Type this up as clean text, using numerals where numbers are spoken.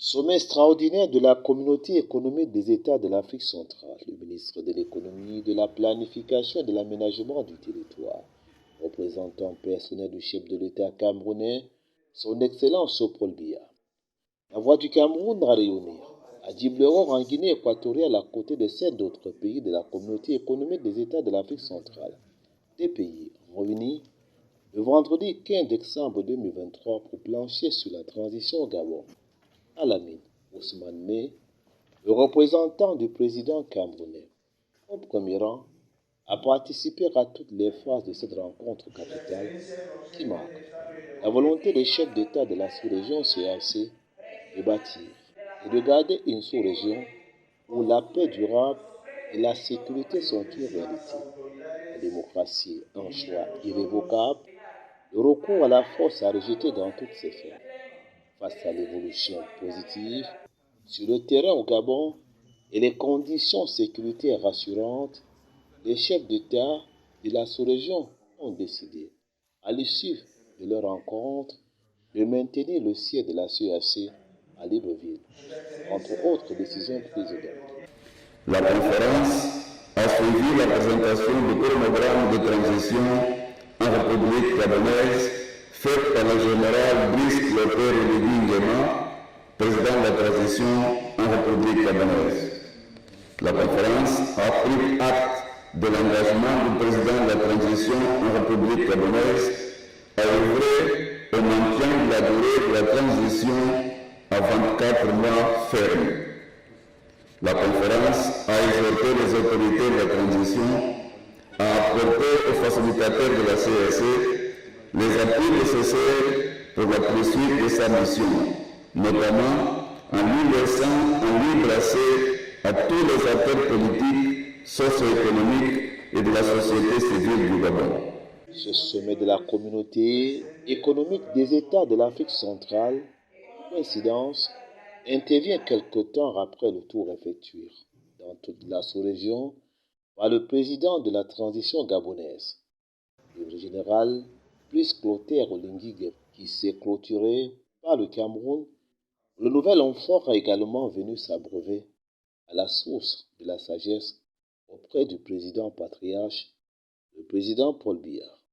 Sommet extraordinaire de la Communauté économique des États de l'Afrique centrale. Le ministre de l'économie, de la planification et de l'aménagement du territoire, représentant personnel du chef de l'État camerounais, son Excellence Paul Biya. La voix du Cameroun a rayonné à Djibouti en Guinée équatoriale à côté de 7 autres pays de la Communauté économique des États de l'Afrique centrale. Des pays réunis le vendredi 15 décembre 2023 pour plancher sur la transition au Gabon. À la mine, Ousmane Mey, le représentant du président camerounais, au premier rang, a participé à toutes les phases de cette rencontre capitale qui marque la volonté des chefs d'État de la sous-région CAC de bâtir et de garder une sous-région où la paix durable et la sécurité sont une réalité. La démocratie, un choix irrévocable, le recours à la force à rejeter dans toutes ses formes. Face à l'évolution positive sur le terrain au Gabon et les conditions sécuritaires rassurantes, les chefs d'État de la sous-région ont décidé, à l'issue de leur rencontre, de maintenir le siège de la CEAC à Libreville, entre autres décisions prises dedans. La conférence a suivi la présentation du chronogramme de transition en République gabonaise faite par le général Brice Clotaire Oligui Nguema, président de la transition en République gabonaise. La conférence a pris acte de l'engagement du président de la transition en République gabonaise à œuvrer au maintien de la durée de la transition à 24 mois fermes. La conférence a exhorté les autorités de la transition à apporter aux facilitateurs de la CAC les appuis nécessaires pour la poursuite de sa mission, notamment en lui laissant un libre accès à tous les acteurs politiques, socio-économiques et de la société civile du Gabon. Ce sommet de la Communauté économique des États de l'Afrique centrale, coïncidence, intervient quelque temps après le tour effectué dans toute la sous-région par le président de la transition gabonaise, le général Brice Clotaire Oligui Nguema, qui s'est clôturé par le Cameroun. Le nouvel amphore a également venu s'abreuver à la source de la sagesse auprès du président patriarche, le président Paul Biya.